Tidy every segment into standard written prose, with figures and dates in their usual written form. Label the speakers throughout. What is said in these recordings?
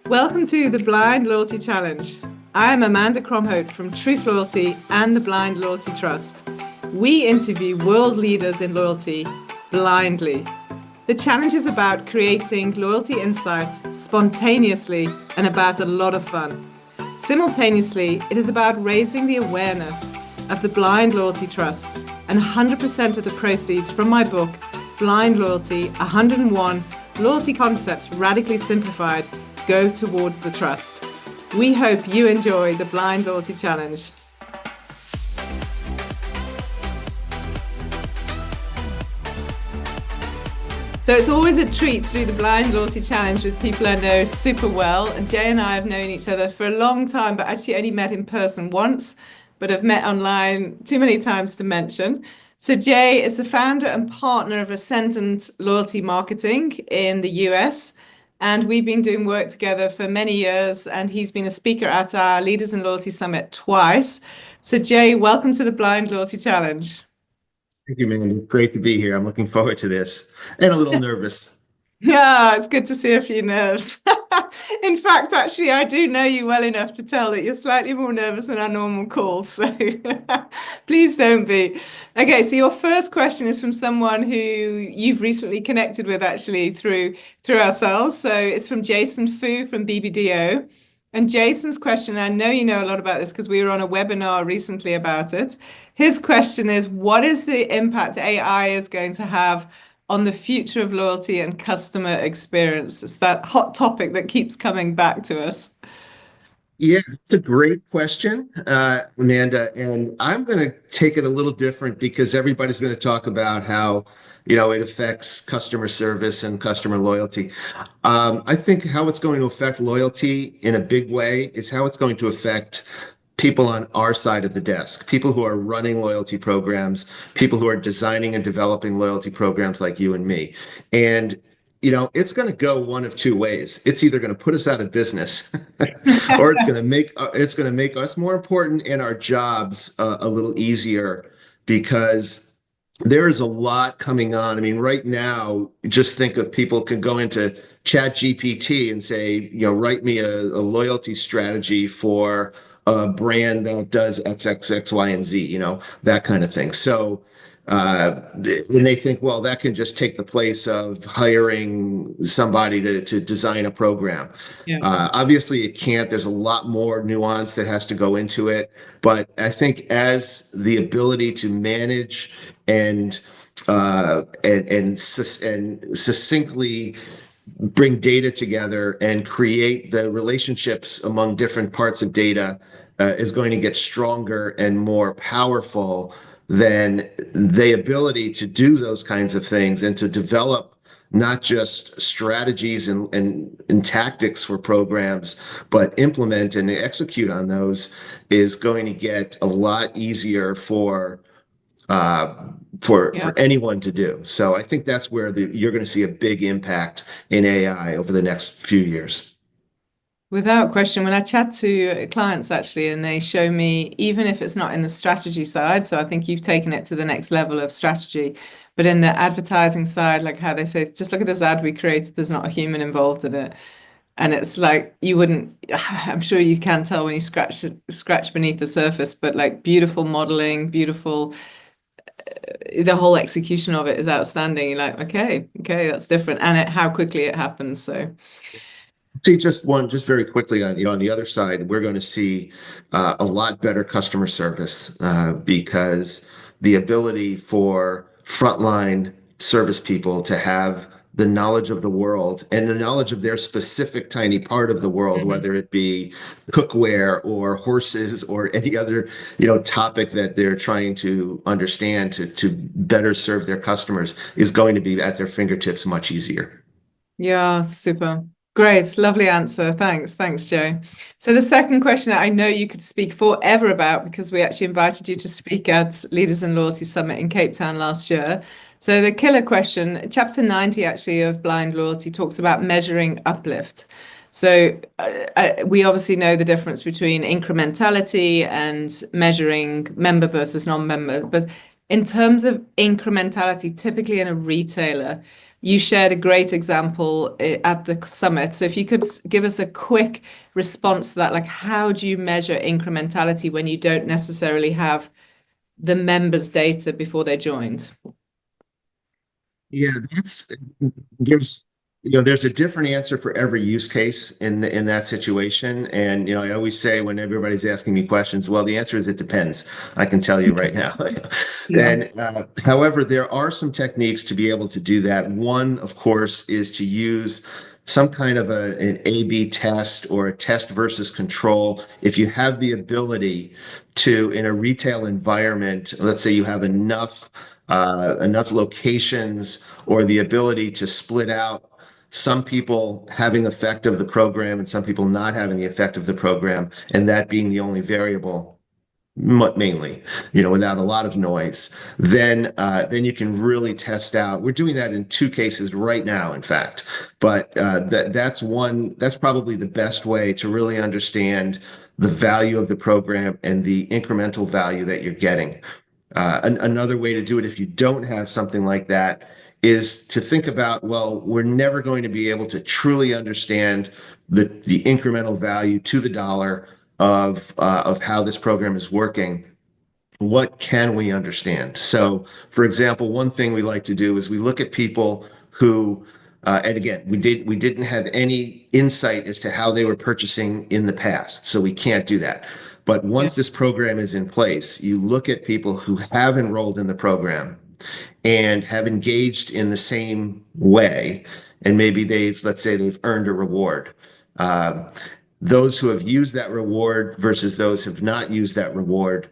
Speaker 1: Welcome to the Blind Loyalty Challenge. I am Amanda Cromhout from Truth Loyalty and the Blind Loyalty Trust. We interview world leaders in loyalty blindly. The challenge is about creating loyalty insight spontaneously and about a lot of fun. Simultaneously, it is about raising the awareness of the Blind Loyalty Trust, and 100% of the proceeds from my book, Blind Loyalty, 101 Loyalty Concepts Radically Simplified, go towards the trust. We hope you enjoy the Blind Loyalty Challenge. So it's always a treat to do the Blind Loyalty Challenge with people I know super well. And Jay and I have known each other for a long time, but actually only met in person once, but have met online too many times to mention. So Jay is the founder and partner of Ascendant Loyalty Marketing in the US. And we've been doing work together for many years. And he's been a speaker at our Leaders in Loyalty Summit twice. So Jay, welcome to the Blind Loyalty Challenge.
Speaker 2: Thank you, man. It's great to be here. I'm looking forward to this and a little nervous.
Speaker 1: Yeah, it's good to see a few nerves. In fact, actually, I do know you well enough to tell that you're slightly more nervous than our normal calls. So please don't be. Okay, so your first question is from someone who you've recently connected with actually through ourselves. So it's from Jason Fu from BBDO. And Jason's question, I know you know a lot about this because we were on a webinar recently about it. His question is, what is the impact AI is going to have on the future of loyalty and customer experience? It's that hot topic that keeps coming back to us.
Speaker 2: Yeah, it's a great question, Amanda. And I'm going to take it a little different because everybody's going to talk about how, it affects customer service and customer loyalty. I think how it's going to affect loyalty in a big way is how it's going to affect people on our side of the desk, people who are running loyalty programs, people who are designing and developing loyalty programs like you and me. And it's going to go one of two ways. It's either going to put us out of business or it's going to make us more important and our jobs a little easier, because there is a lot coming on. I mean, right now, just think of people can go into Chat GPT and say, write me a loyalty strategy for a brand that does X, X, X, Y, and Z, that kind of thing. So when they think, well, that can just take the place of hiring somebody to design a program.
Speaker 1: Yeah.
Speaker 2: Obviously, it can't. There's a lot more nuance that has to go into it. But I think as the ability to manage and succinctly bring data together and create the relationships among different parts of data is going to get stronger and more powerful, then the ability to do those kinds of things and to develop not just strategies and tactics for programs, but implement and execute on those is going to get a lot easier for anyone to do. So I think that's where you're going to see a big impact in AI over the next few years.
Speaker 1: Without question, when I chat to clients actually, and they show me, even if it's not in the strategy side, so I think you've taken it to the next level of strategy, but in the advertising side, like how they say, just look at this ad we created, there's not a human involved in it. And it's like, I'm sure you can tell when you scratch beneath the surface, but like beautiful modeling, beautiful, the whole execution of it is outstanding. You're like, okay, that's different. And how quickly it happens. So
Speaker 2: see, just very quickly on the other side, we're going to see a lot better customer service because the ability for frontline service people to have the knowledge of the world and the knowledge of their specific tiny part of the world, whether it be cookware or horses or any other, topic that they're trying to understand to better serve their customers, is going to be at their fingertips much easier.
Speaker 1: Yeah, super. Great, lovely answer. Thanks, Joe. So the second question that I know you could speak forever about, because we actually invited you to speak at Leaders in Loyalty Summit in Cape Town last year. So the killer question, chapter 90 actually of Blind Loyalty talks about measuring uplift. So we obviously know the difference between incrementality and measuring member versus non-member, but in terms of incrementality, typically in a retailer, you shared a great example at the summit. So if you could give us a quick response to that, like how do you measure incrementality when you don't necessarily have the members' data before they joined?
Speaker 2: Yeah, that's there's there's a different answer for every use case in that situation. And I always say when everybody's asking me questions, well, the answer is it depends. I can tell you right now.
Speaker 1: Yeah.
Speaker 2: And however, there are some techniques to be able to do that. One, of course, is to use some kind of an A/B test or a test versus control. If you have the ability to, in a retail environment, let's say you have enough locations or the ability to split out some people having effect of the program and some people not having the effect of the program, and that being the only variable mainly, without a lot of noise, then you can really test out. We're doing that in two cases right now, in fact, but that's probably the best way to really understand the value of the program and the incremental value that you're getting. Another way to do it if you don't have something like that is to think about, well, we're never going to be able to truly understand the incremental value to the dollar of how this program is working. What can we understand? So, for example, one thing we like to do is we look at people who, and again, we didn't have any insight as to how they were purchasing in the past, so we can't do that. But
Speaker 1: Yeah.
Speaker 2: once this program is in place, you look at people who have enrolled in the program and have engaged in the same way, and maybe let's say they've earned a reward. Uh, those who have used that reward versus those who have not used that reward,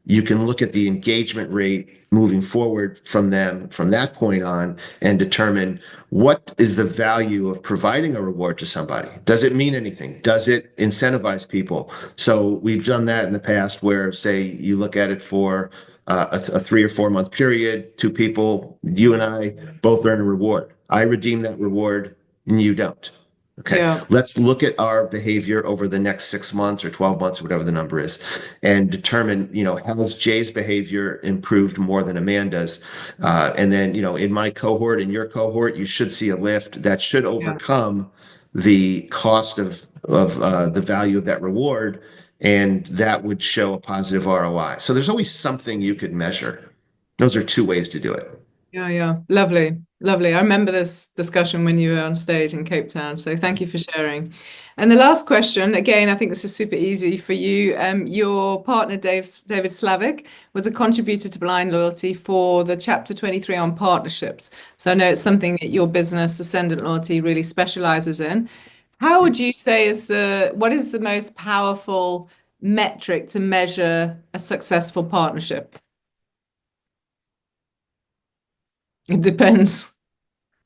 Speaker 2: you can look at the engagement rate moving forward from them from that point on and determine what is the value of providing a reward to somebody. Does it mean anything? Does it incentivize people? So we've done that in the past where, say, you look at it for a 3 or 4 month period, two people, you and I both earn a reward. I redeem that reward and you don't. Okay,
Speaker 1: Yeah.
Speaker 2: let's look at our behavior over the next 6 months or 12 months, whatever the number is, and determine, has Jay's behavior improved more than Amanda's? And then, in my cohort and your cohort, you should see a lift that should
Speaker 1: Yeah.
Speaker 2: overcome the cost of the value of that reward, and that would show a positive ROI. So there's always something you could measure. Those are two ways to do it.
Speaker 1: Yeah, yeah. Lovely. Lovely. I remember this discussion when you were on stage in Cape Town. So thank you for sharing. And the last question, again, I think this is super easy for you. Your partner, David Slavic, was a contributor to Blind Loyalty for the chapter 23 on partnerships. So I know it's something that your business, Ascendant Loyalty, really specializes in. How would you say what is the most powerful metric to measure a successful partnership? It depends.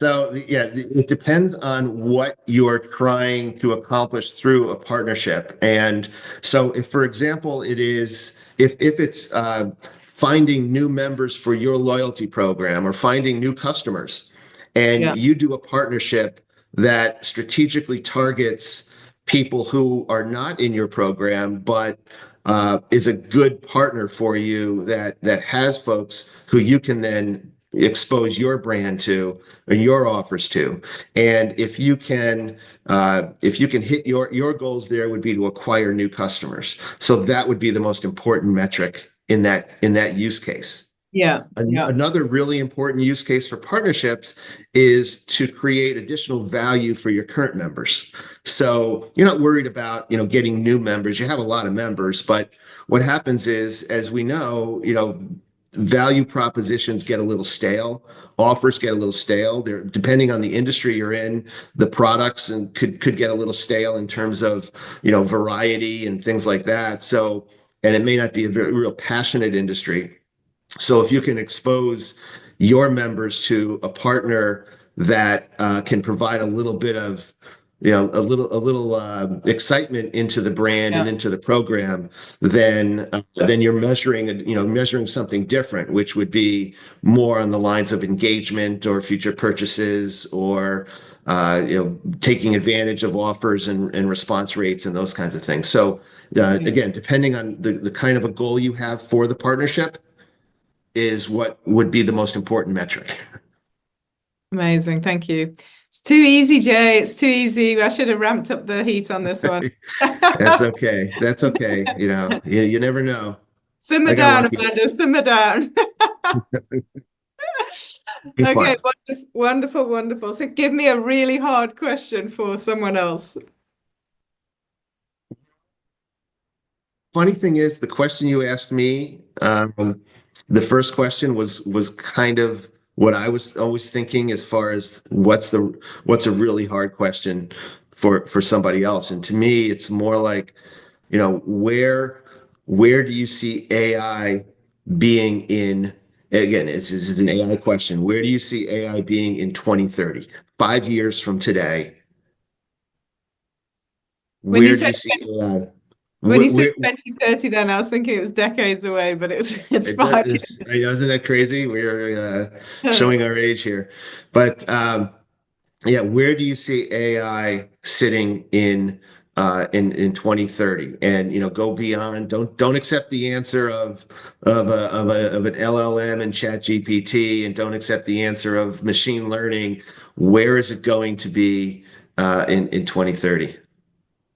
Speaker 2: So yeah, it depends on what you're trying to accomplish through a partnership. And so if, for example, if it's finding new members for your loyalty program or finding new customers, and
Speaker 1: Yeah.
Speaker 2: you do a partnership that strategically targets people who are not in your program, but is a good partner for you that has folks who you can then expose your brand to or your offers to. And if you can hit your goals, there would be to acquire new customers. So that would be the most important metric in that use case.
Speaker 1: Yeah. Yeah.
Speaker 2: Another really important use case for partnerships is to create additional value for your current members. So you're not worried about, getting new members. You have a lot of members, but what happens is, as we know, value propositions get a little stale, offers get a little stale. They're depending on the industry you're in, the products and could get a little stale in terms of, variety and things like that. So, and it may not be a very real passionate industry. So if you can expose your members to a partner that can provide a little bit of, a little excitement into the brand and
Speaker 1: Yeah.
Speaker 2: into the program, then you're measuring something different, which would be more on the lines of engagement or future purchases or taking advantage of offers and response rates and those kinds of things. So again, depending on the kind of a goal you have for the partnership, is what would be the most important metric.
Speaker 1: Amazing. Thank you. It's too easy, Jay. It's too easy. I should have ramped up the heat on this one.
Speaker 2: That's okay. That's okay. You never know.
Speaker 1: Simmer
Speaker 2: I got
Speaker 1: down,
Speaker 2: lucky.
Speaker 1: Amanda. Simmer down.
Speaker 2: Be
Speaker 1: Okay,
Speaker 2: fun.
Speaker 1: wonderful, wonderful. So give me a really hard question for someone else.
Speaker 2: Funny thing is, the question you asked me, the first question was kind of what I was always thinking as far as what's a really hard question for somebody else. And to me, it's more like, where do you see AI being in, again, it's an AI question. Where do you see AI being in 2030, 5 years from today?
Speaker 1: When you
Speaker 2: Where do
Speaker 1: said
Speaker 2: you see AI?
Speaker 1: when you said
Speaker 2: Where,
Speaker 1: 2030, then I was thinking it was decades away, but it's
Speaker 2: It
Speaker 1: five
Speaker 2: does, isn't that crazy? We're
Speaker 1: years.
Speaker 2: showing our age here. But yeah, where do you see AI sitting in 2030? And go beyond. Don't accept the answer of an LLM and Chat GPT, and don't accept the answer of machine learning. Where is it going to be in 2030?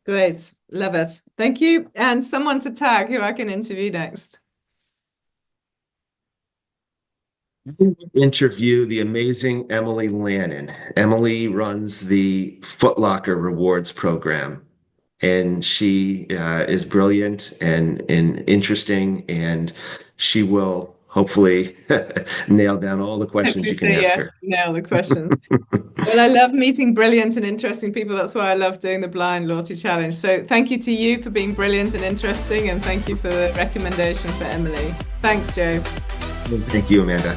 Speaker 1: Great. Love it. Thank you. And someone to tag who I can interview next.
Speaker 2: Interview the amazing Emily Lannon. Emily runs the Foot Locker Rewards program, and she is brilliant and interesting, and she will hopefully nail down all the questions you
Speaker 1: Hopefully
Speaker 2: can
Speaker 1: say
Speaker 2: ask
Speaker 1: yes,
Speaker 2: her.
Speaker 1: nail the questions. Well, I love meeting brilliant and interesting people. That's why I love doing the Blind Loyalty Challenge. So thank you to you for being brilliant and interesting, and thank you for the recommendation for Emily. Thanks, Joe.
Speaker 2: Thank you, Amanda.